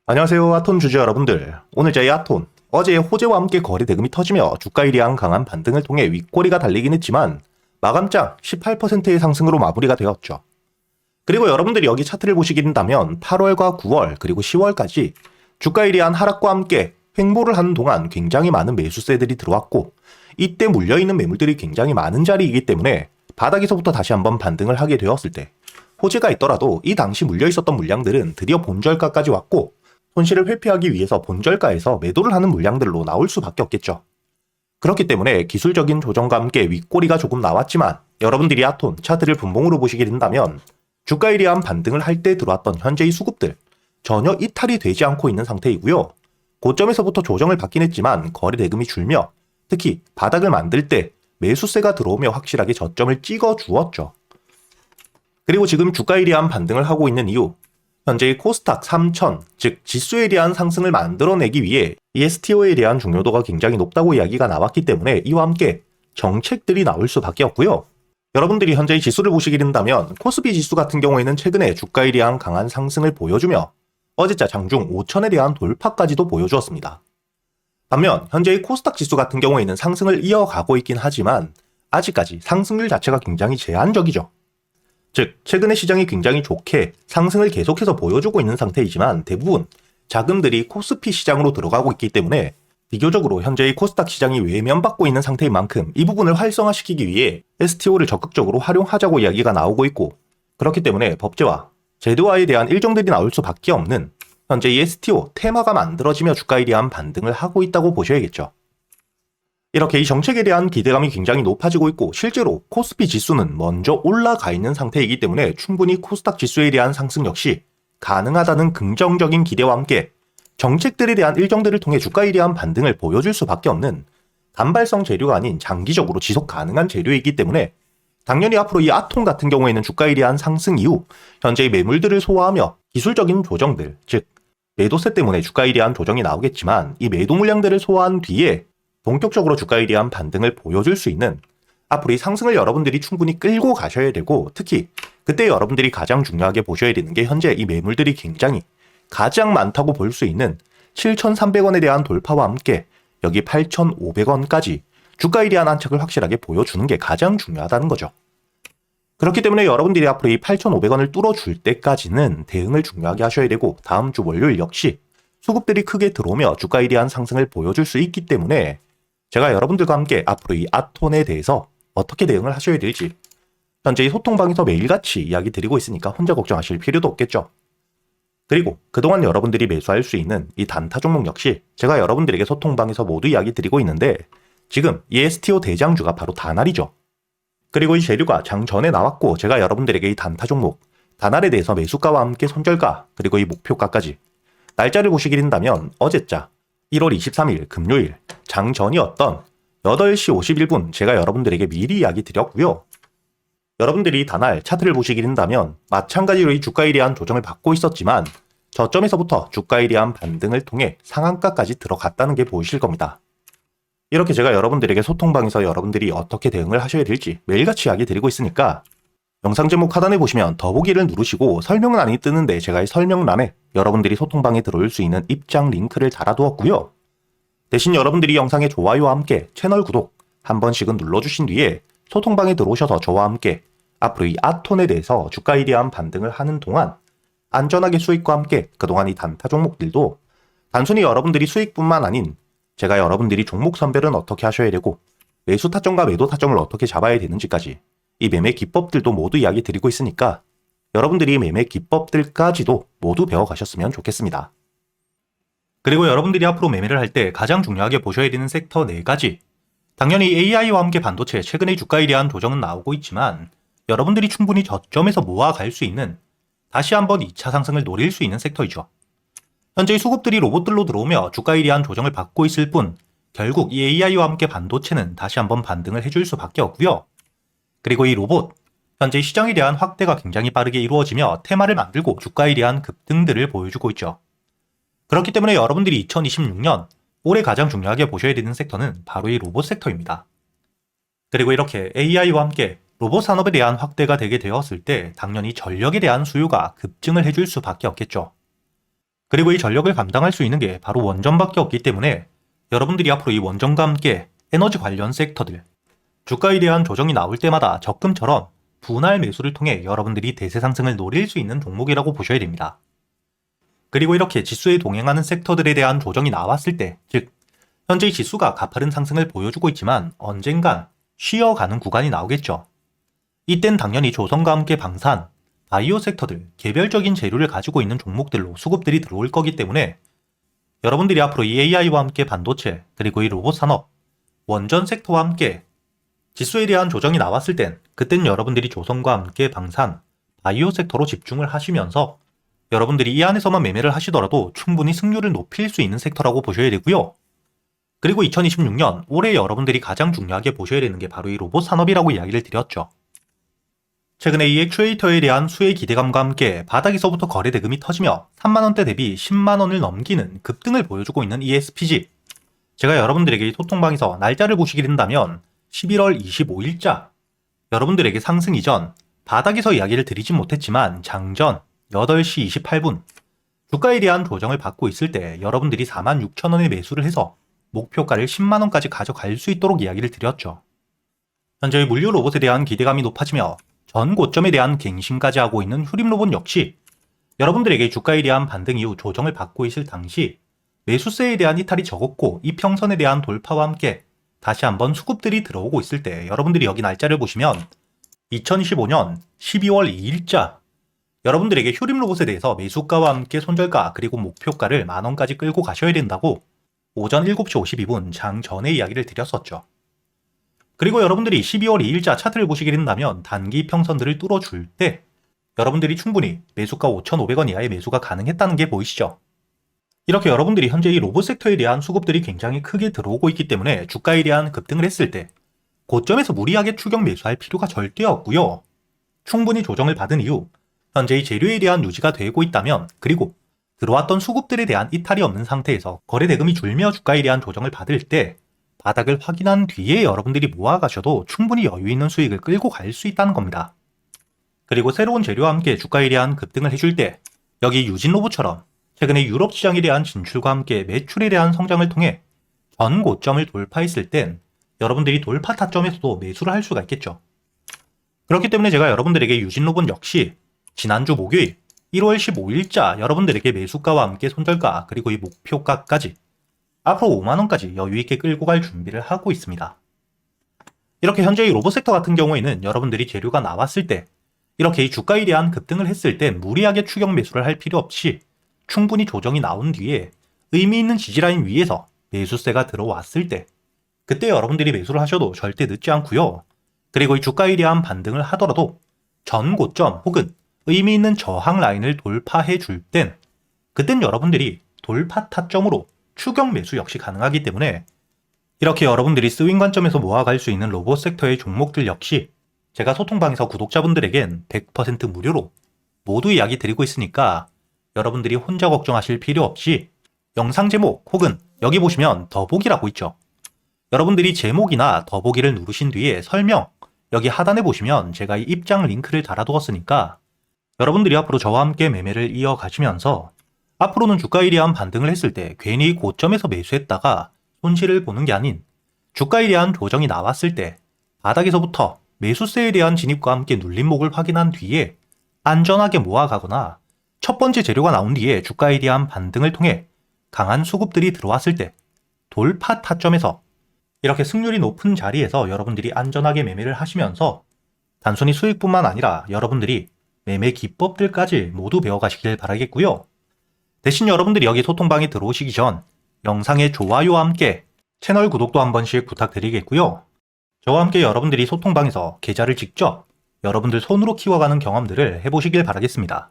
안녕하세요, 아톤 주주 여러분들. 오늘 저희 아톤, 어제 호재와 함께 거래 대금이 터지며 주가에 대한 강한 반등을 통해 윗꼬리가 달리긴 했지만 마감장 18%의 상승으로 마무리가 되었죠. 그리고 여러분들이 여기 차트를 보시게 된다면 8월과 9월 그리고 10월까지 주가에 대한 하락과 함께 횡보를 하는 동안 굉장히 많은 매수세들이 들어왔고 이때 물려있는 매물들이 굉장히 많은 자리이기 때문에 바닥에서부터 다시 한번 반등을 하게 되었을 때 호재가 있더라도 이 당시 물려있었던 물량들은 드디어 본절가까지 왔고 손실을 회피하기 위해서 본절가에서 매도를 하는 물량들로 나올 수밖에 없겠죠. 그렇기 때문에 기술적인 조정과 함께 윗꼬리가 조금 나왔지만 여러분들이 아톤 차트를 분봉으로 보시게 된다면 주가에 대한 반등을 할 때 들어왔던 현재의 수급들 전혀 이탈이 되지 않고 있는 상태이고요. 고점에서부터 조정을 받긴 했지만 거래 대금이 줄며 특히 바닥을 만들 때 매수세가 들어오며 확실하게 저점을 찍어 주었죠. 그리고 지금 주가에 대한 반등을 하고 있는 이유, 현재의 코스닥 3000, 즉 지수에 대한 상승을 만들어내기 위해 ESTO에 대한 중요도가 굉장히 높다고 이야기가 나왔기 때문에 이와 함께 정책들이 나올 수밖에 없고요. 여러분들이 현재의 지수를 보시게 된다면 코스피 지수 같은 경우에는 최근에 주가에 대한 강한 상승을 보여주며 어제자 장중 5000에 대한 돌파까지도 보여주었습니다. 반면 현재의 코스닥 지수 같은 경우에는 상승을 이어가고 있긴 하지만 아직까지 상승률 자체가 굉장히 제한적이죠. 즉 최근에 시장이 굉장히 좋게 상승을 계속해서 보여주고 있는 상태이지만 대부분 자금들이 코스피 시장으로 들어가고 있기 때문에 비교적으로 현재의 코스닥 시장이 외면받고 있는 상태인 만큼 이 부분을 활성화시키기 위해 STO를 적극적으로 활용하자고 이야기가 나오고 있고, 그렇기 때문에 법제화, 제도화에 대한 일정들이 나올 수밖에 없는 현재 이 STO 테마가 만들어지며 주가에 대한 반등을 하고 있다고 보셔야겠죠. 이렇게 이 정책에 대한 기대감이 굉장히 높아지고 있고 실제로 코스피 지수는 먼저 올라가 있는 상태이기 때문에 충분히 코스닥 지수에 대한 상승 역시 가능하다는 긍정적인 기대와 함께 정책들에 대한 일정들을 통해 주가에 대한 반등을 보여줄 수밖에 없는 단발성 재료가 아닌 장기적으로 지속 가능한 재료이기 때문에 당연히 앞으로 이 아톰 같은 경우에는 주가에 대한 상승 이후 현재의 매물들을 소화하며 기술적인 조정들, 즉 매도세 때문에 주가에 대한 조정이 나오겠지만 이 매도 물량들을 소화한 뒤에 본격적으로 주가에 대한 반등을 보여줄 수 있는 앞으로 이 상승을 여러분들이 충분히 끌고 가셔야 되고, 특히 그때 여러분들이 가장 중요하게 보셔야 되는 게 현재 이 매물들이 굉장히 가장 많다고 볼 수 있는 7,300원에 대한 돌파와 함께 여기 8,500원까지 주가에 대한 안착을 확실하게 보여주는 게 가장 중요하다는 거죠. 그렇기 때문에 여러분들이 앞으로 이 8,500원을 뚫어줄 때까지는 대응을 중요하게 하셔야 되고, 다음 주 월요일 역시 수급들이 크게 들어오며 주가에 대한 상승을 보여줄 수 있기 때문에 제가 여러분들과 함께 앞으로 이 아톤에 대해서 어떻게 대응을 하셔야 될지 현재 이 소통방에서 매일같이 이야기 드리고 있으니까 혼자 걱정하실 필요도 없겠죠. 그리고 그동안 여러분들이 매수할 수 있는 이 단타 종목 역시 제가 여러분들에게 소통방에서 모두 이야기 드리고 있는데 지금 ESTO 대장주가 바로 다날이죠. 그리고 이 재료가 장 전에 나왔고 제가 여러분들에게 이 단타 종목, 다날에 대해서 매수가와 함께 손절가 그리고 이 목표가까지 날짜를 보시게 된다면 어제자 1월 23일 금요일 장 전이었던 8시 51분 제가 여러분들에게 미리 이야기 드렸고요. 여러분들이 다날 차트를 보시게 된다면 마찬가지로 이 주가에 대한 조정을 받고 있었지만 저점에서부터 주가에 대한 반등을 통해 상한가까지 들어갔다는 게 보이실 겁니다. 이렇게 제가 여러분들에게 소통방에서 여러분들이 어떻게 대응을 하셔야 될지 매일같이 이야기 드리고 있으니까 영상 제목 하단에 보시면 더보기를 누르시고 설명란이 뜨는데 제가 이 설명란에 여러분들이 소통방에 들어올 수 있는 입장 링크를 달아두었고요. 대신 여러분들이 영상의 좋아요와 함께 채널 구독 한 번씩은 눌러주신 뒤에 소통방에 들어오셔서 저와 함께 앞으로 이 아톤에 대해서 주가에 대한 반등을 하는 동안 안전하게 수익과 함께 그동안 이 단타 종목들도 단순히 여러분들이 수익뿐만 아닌 제가 여러분들이 종목 선별은 어떻게 하셔야 되고 매수 타점과 매도 타점을 어떻게 잡아야 되는지까지 이 매매 기법들도 모두 이야기 드리고 있으니까 여러분들이 매매 기법들까지도 모두 배워가셨으면 좋겠습니다. 그리고 여러분들이 앞으로 매매를 할 때 가장 중요하게 보셔야 되는 섹터 4가지. 당연히 AI와 함께 반도체 최근의 주가에 대한 조정은 나오고 있지만 여러분들이 충분히 저점에서 모아갈 수 있는 다시 한번 2차 상승을 노릴 수 있는 섹터이죠. 현재의 수급들이 로봇들로 들어오며 주가에 대한 조정을 받고 있을 뿐 결국 이 AI와 함께 반도체는 다시 한번 반등을 해줄 수밖에 없고요. 그리고 이 로봇, 현재 시장에 대한 확대가 굉장히 빠르게 이루어지며 테마를 만들고 주가에 대한 급등들을 보여주고 있죠. 그렇기 때문에 여러분들이 2026년 올해 가장 중요하게 보셔야 되는 섹터는 바로 이 로봇 섹터입니다. 그리고 이렇게 AI와 함께 로봇 산업에 대한 확대가 되게 되었을 때 당연히 전력에 대한 수요가 급증을 해줄 수밖에 없겠죠. 그리고 이 전력을 감당할 수 있는 게 바로 원전밖에 없기 때문에 여러분들이 앞으로 이 원전과 함께 에너지 관련 섹터들, 주가에 대한 조정이 나올 때마다 적금처럼 분할 매수를 통해 여러분들이 대세 상승을 노릴 수 있는 종목이라고 보셔야 됩니다. 그리고 이렇게 지수에 동행하는 섹터들에 대한 조정이 나왔을 때, 즉 현재 지수가 가파른 상승을 보여주고 있지만 언젠간 쉬어가는 구간이 나오겠죠. 이땐 당연히 조선과 함께 방산, 바이오 섹터들, 개별적인 재료를 가지고 있는 종목들로 수급들이 들어올 거기 때문에 여러분들이 앞으로 이 AI와 함께 반도체, 그리고 이 로봇 산업, 원전 섹터와 함께 지수에 대한 조정이 나왔을 땐 그땐 여러분들이 조선과 함께 방산, 바이오 섹터로 집중을 하시면서 여러분들이 이 안에서만 매매를 하시더라도 충분히 승률을 높일 수 있는 섹터라고 보셔야 되고요. 그리고 2026년 올해 여러분들이 가장 중요하게 보셔야 되는 게 바로 이 로봇 산업이라고 이야기를 드렸죠. 최근에 이 액추에이터에 대한 수혜 기대감과 함께 바닥에서부터 거래 대금이 터지며 3만원대 대비 10만원을 넘기는 급등을 보여주고 있는 ESPG. 제가 여러분들에게 소통방에서 날짜를 보시게 된다면 11월 25일자 여러분들에게 상승 이전 바닥에서 이야기를 드리진 못했지만 장전 8시 28분 주가에 대한 조정을 받고 있을 때 여러분들이 46,000원에 매수를 해서 목표가를 10만원까지 가져갈 수 있도록 이야기를 드렸죠. 현재 물류 로봇에 대한 기대감이 높아지며 전 고점에 대한 갱신까지 하고 있는 휴림 로봇 역시 여러분들에게 주가에 대한 반등 이후 조정을 받고 있을 당시 매수세에 대한 이탈이 적었고 이평선에 대한 돌파와 함께 다시 한번 수급들이 들어오고 있을 때 여러분들이 여기 날짜를 보시면 2025년 12월 2일자 여러분들에게 휴림 로봇에 대해서 매수가와 함께 손절가 그리고 목표가를 만원까지 끌고 가셔야 된다고 오전 7시 52분 장 전에 이야기를 드렸었죠. 그리고 여러분들이 12월 2일자 차트를 보시게 된다면 단기 평선들을 뚫어줄 때 여러분들이 충분히 매수가 5,500원 이하의 매수가 가능했다는 게 보이시죠? 이렇게 여러분들이 현재 이 로봇 섹터에 대한 수급들이 굉장히 크게 들어오고 있기 때문에 주가에 대한 급등을 했을 때 고점에서 무리하게 추격 매수할 필요가 절대 없고요. 충분히 조정을 받은 이후 현재 이 재료에 대한 유지가 되고 있다면 그리고 들어왔던 수급들에 대한 이탈이 없는 상태에서 거래 대금이 줄며 주가에 대한 조정을 받을 때 바닥을 확인한 뒤에 여러분들이 모아가셔도 충분히 여유 있는 수익을 끌고 갈 수 있다는 겁니다. 그리고 새로운 재료와 함께 주가에 대한 급등을 해줄 때 여기 유진 로봇처럼 최근에 유럽 시장에 대한 진출과 함께 매출에 대한 성장을 통해 전 고점을 돌파했을 땐 여러분들이 돌파 타점에서도 매수를 할 수가 있겠죠. 그렇기 때문에 제가 여러분들에게 유진 로봇 역시 지난주 목요일 1월 15일자 여러분들에게 매수가와 함께 손절가 그리고 이 목표가까지 앞으로 5만원까지 여유있게 끌고 갈 준비를 하고 있습니다. 이렇게 현재 이 로봇 섹터 같은 경우에는 여러분들이 재료가 나왔을 때 이렇게 이 주가에 대한 급등을 했을 때 무리하게 추격 매수를 할 필요 없이 충분히 조정이 나온 뒤에 의미 있는 지지라인 위에서 매수세가 들어왔을 때 그때 여러분들이 매수를 하셔도 절대 늦지 않고요. 그리고 이 주가에 대한 반등을 하더라도 전 고점 혹은 의미 있는 저항 라인을 돌파해 줄 땐 그땐 여러분들이 돌파 타점으로 추격 매수 역시 가능하기 때문에 이렇게 여러분들이 스윙 관점에서 모아갈 수 있는 로봇 섹터의 종목들 역시 제가 소통방에서 구독자분들에겐 100% 무료로 모두 이야기 드리고 있으니까 여러분들이 혼자 걱정하실 필요 없이 영상 제목 혹은 여기 보시면 더보기라고 있죠. 여러분들이 제목이나 더보기를 누르신 뒤에 설명 여기 하단에 보시면 제가 이 입장 링크를 달아두었으니까 여러분들이 앞으로 저와 함께 매매를 이어가시면서 앞으로는 주가에 대한 반등을 했을 때 괜히 고점에서 매수했다가 손실을 보는 게 아닌 주가에 대한 조정이 나왔을 때 바닥에서부터 매수세에 대한 진입과 함께 눌림목을 확인한 뒤에 안전하게 모아가거나 첫 번째 재료가 나온 뒤에 주가에 대한 반등을 통해 강한 수급들이 들어왔을 때 돌파 타점에서 이렇게 승률이 높은 자리에서 여러분들이 안전하게 매매를 하시면서 단순히 수익뿐만 아니라 여러분들이 매매 기법들까지 모두 배워가시길 바라겠고요. 대신 여러분들이 여기 소통방에 들어오시기 전 영상의 좋아요와 함께 채널 구독도 한 번씩 부탁드리겠고요. 저와 함께 여러분들이 소통방에서 계좌를 직접 여러분들 손으로 키워가는 경험들을 해보시길 바라겠습니다.